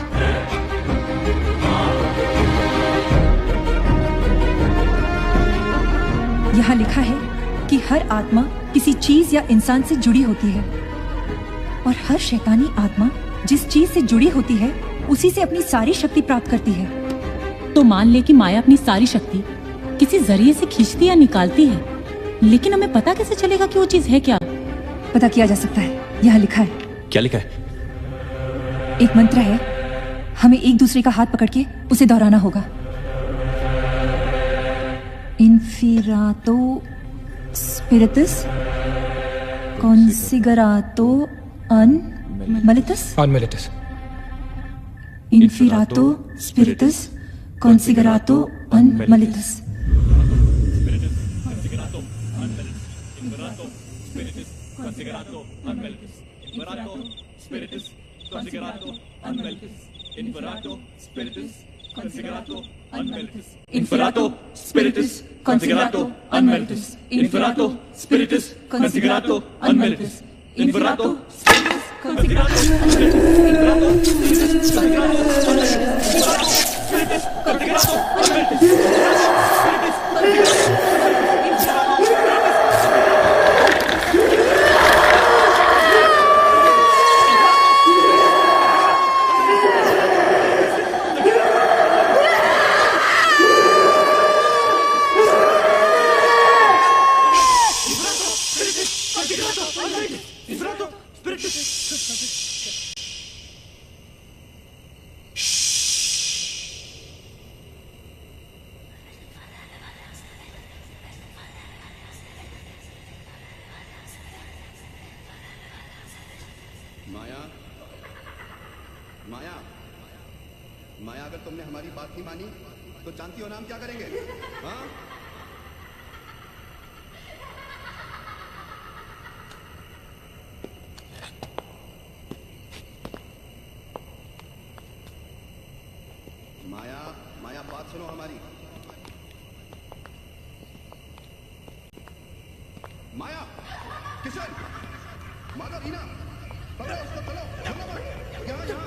यहाँ लिखा है कि हर आत्मा किसी चीज या इंसान से जुड़ी होती है और हर शैतानी आत्मा जिस चीज से जुड़ी होती है उसी से अपनी सारी शक्ति प्राप्त करती है. तो मान ले कि माया अपनी सारी शक्ति किसी जरिए से खींचती या निकालती है, लेकिन हमें पता कैसे चलेगा कि वो चीज है क्या? पता किया जा सकता है. यहाँ लिखा है. क्या लिखा है? एक मंत्र है. हमें एक दूसरे का हाथ पकड़ के उसे दोहराना होगा. इन्फिरातो स्पिरिटस कॉन्सिगरातो अनमलिटस. अनमलिटस. Inferato spiritus consigerato unmalitus. Spiritus consigerato unmalitus. unmeritus, inferato, spiritus, considerato, unmeritus, inferato, spiritus, considerato, unmeritus, inferato, spiritus, considerato, unmeritus, inferato, spiritus, considerato, माया, माया, माया, अगर तुमने हमारी बात नहीं मानी तो जानती हो ना हम क्या करेंगे? हाँ? माया, माया, बात सुनो हमारी। माया, किशन, माला, रीना, पकड़ो उसको, चलो, चलो मत, यहाँ, यहाँ।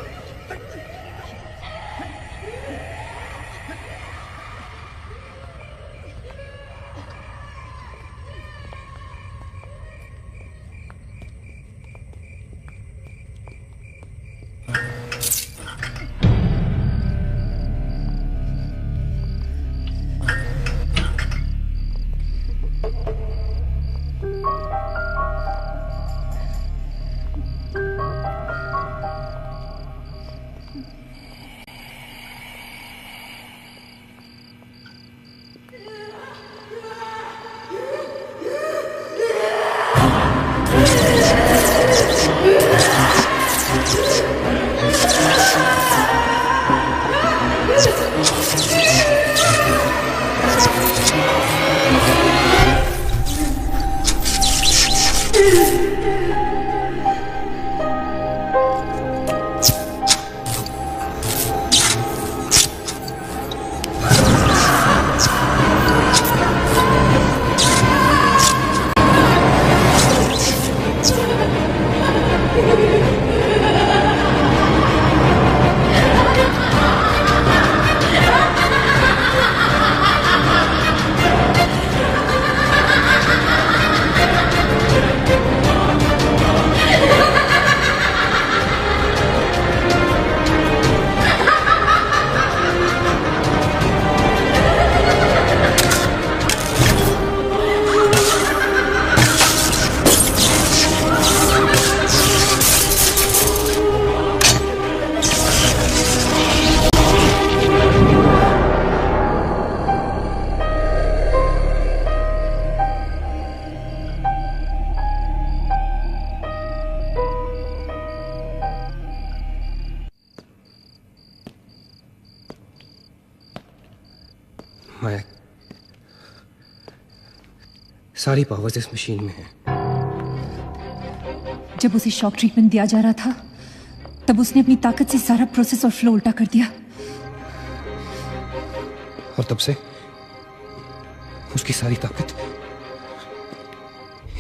माया, सारी पावर्स इस मशीन में है। जब उसे शॉक ट्रीटमेंट दिया जा रहा था तब उसने अपनी ताकत से सारा प्रोसेस और फ्लो उल्टा कर दिया, और तब से उसकी सारी ताकत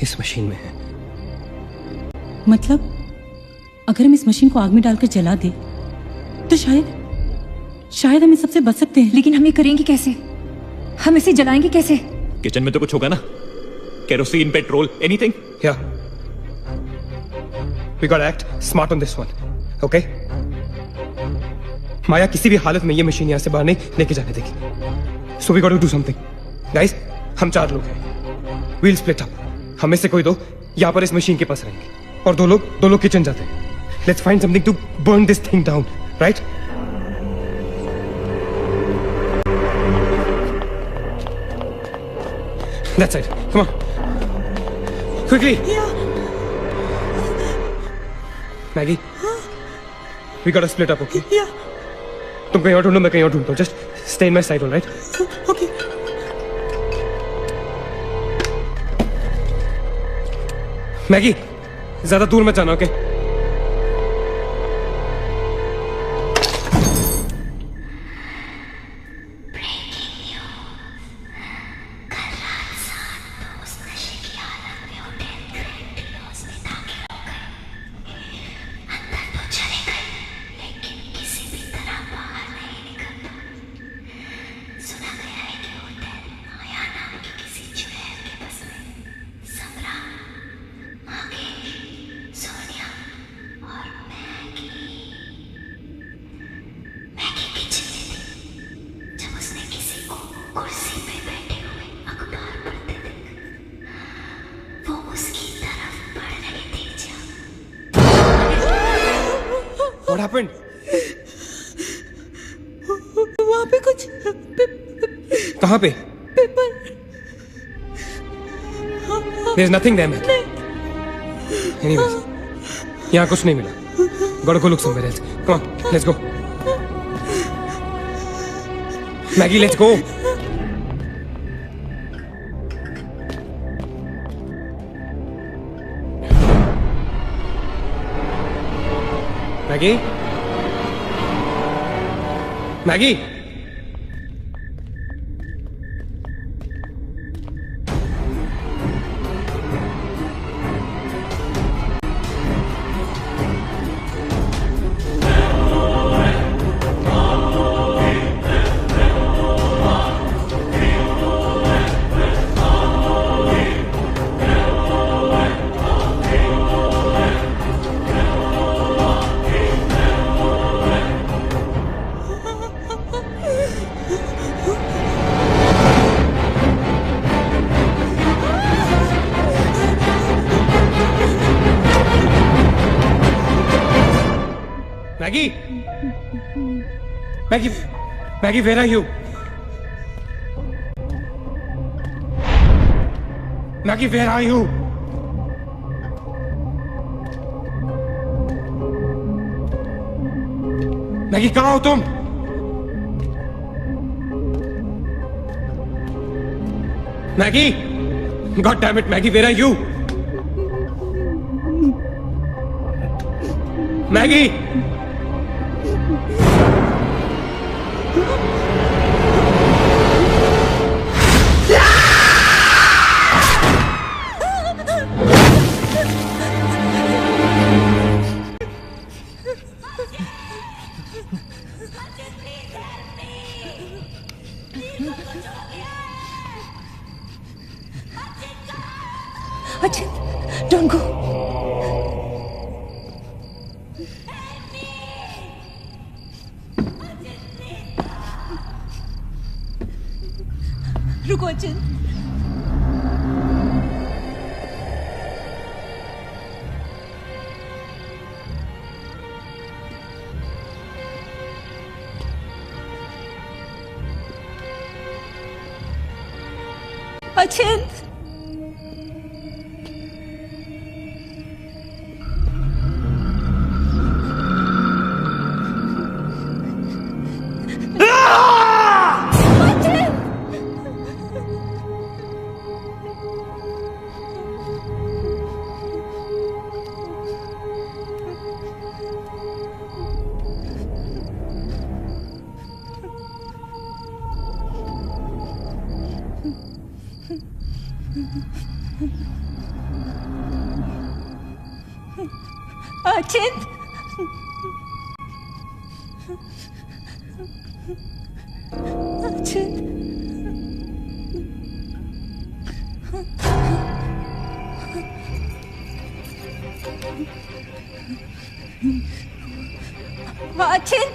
इस मशीन में है। मतलब अगर हम इस मशीन को आग में डालकर जला दे तो शायद हम इस सबसे बच सकते हैं। लेकिन हम ये करेंगे कैसे? हम इसे जलाएंगे कैसे? किचन में तो कुछ होगा ना, kerosene, petrol, anything. Yeah. We gotta act smart on this one, okay? माया किसी भी हालत में ये मशीन यहाँ से बाहर नहीं लेके जाने देगी। So we gotta do something, guys. हम 4 लोग हैं। We'll split up. हमें से कोई 2 यहाँ पर इस मशीन के पास रहेंगे और 2 लोग किचन जाते हैं। Let's find something to burn this thing down, right? That's it. Come on. Quickly. Yeah. Maggie. We gotta split up, okay? Yeah. तुम कहीं और ढूंढो, मैं कहीं और ढूंढता हूँ. Just stay in my side, all right? Okay. Maggie, ज़्यादा दूर मत जाना, okay? What happened? वहाँ पे कुछ कहाँ पे? Paper. There's nothing there, man. Anyways, यहाँ कुछ नहीं मिला. Gotta go look somewhere else. Come on, let's go. Maggie, let's go. Maggie? Maggie? Maggie? Maggie? Maggie, where are you? Maggie, where are you? Maggie, कहाँ हो तुम? Maggie? God damn it, Maggie, where are you? Maggie? Achin, don't go. रुको Achin. Achin. Achin. Achin. Achin.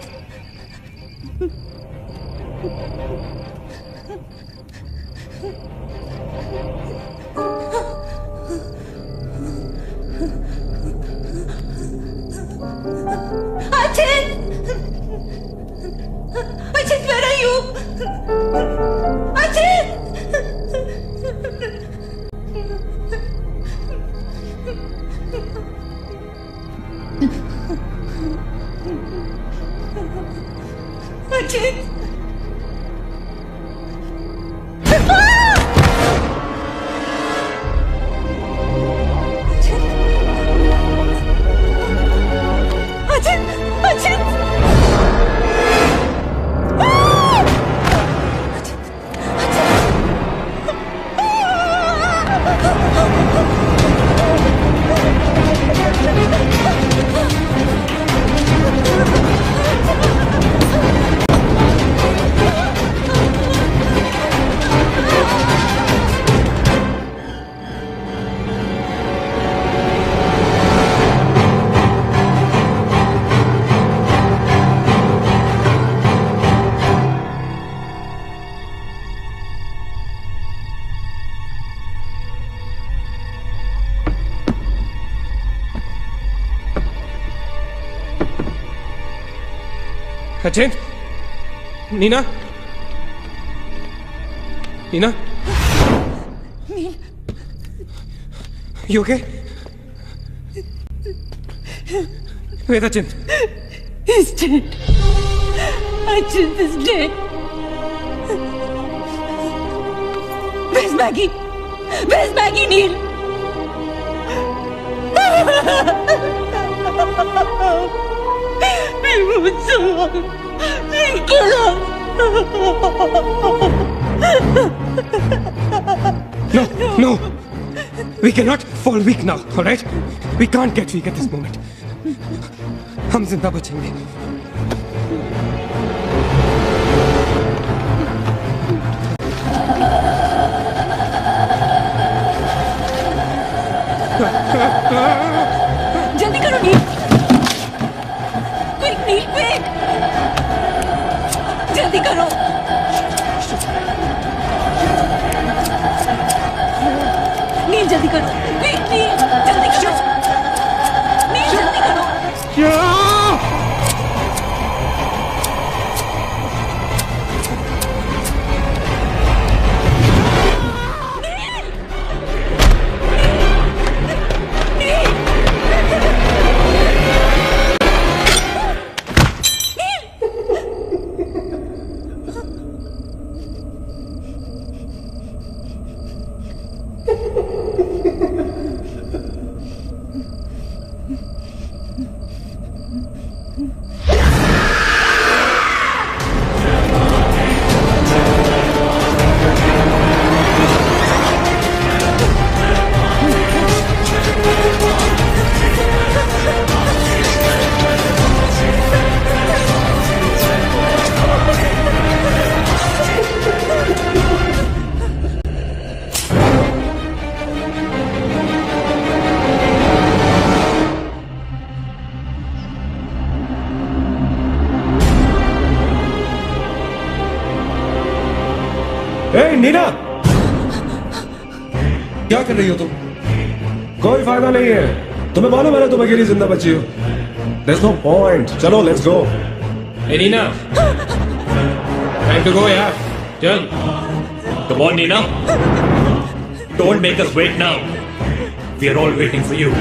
Achin, where are you? Achin! Achin! Achin! Achin! अचिंत, Neena, Neena, you okay? Where's Achint? He's dead. Achint is dead. Where's Maggie? Where's Maggie, Neil? We were so we kill her. No. We cannot fall weak now, all right? We can't get weak at this moment. हम जिंदा बचेंगे. जल्दी करो नील. Quick, Neil, quick. जल्दी करो. नील जल्दी करो. Quick, Neil, जल्दी करो. नील जल्दी करो. नीना, क्या कर रही हो तुम? कोई फायदा नहीं है. तुम्हें मालूम है ना तुम अकेली जिंदा बची हो. There's no point. चलो, let's go. Hey Nina, time to go यार. चल. Come on, Nina. Don't make us wait now. We are all waiting for you.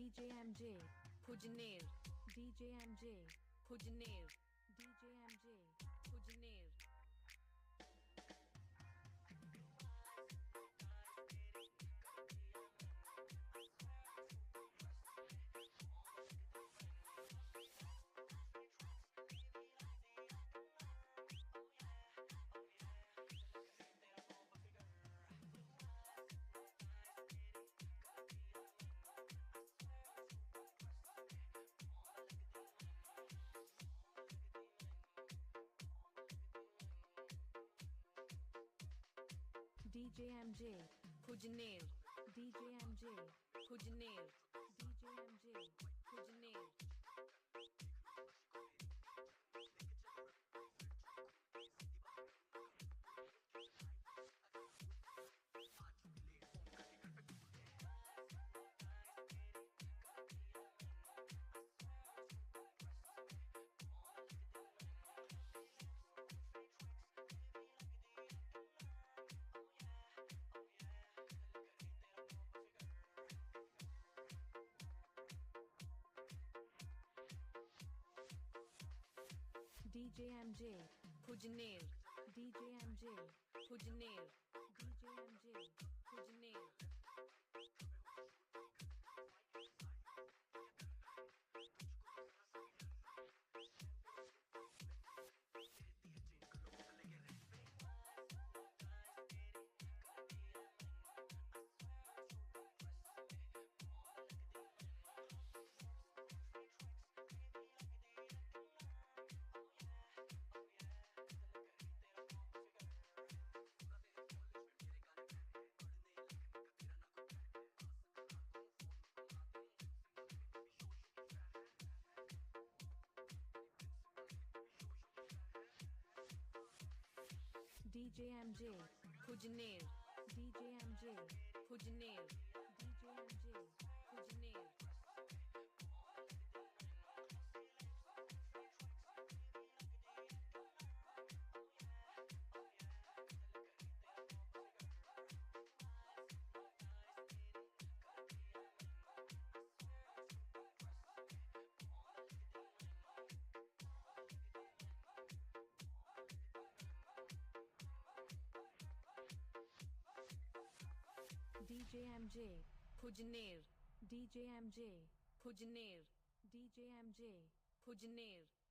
DJ MJ, Pujner, DJ MJ, Pujner, DJ MJ, Pujner. DJ MJ, Pujner, DJ MJ, Pujner, DJ MJ, Pujner. DJ MJ, Pujner, DJ MJ, Pujner, DJ MJ, Pujner. DJ MJ, Pujner, DJ MJ, Pujner, DJ MJ, Pujner. DJ MJ, Pujner, DJ MJ, Pujner, DJ MJ, Pujner.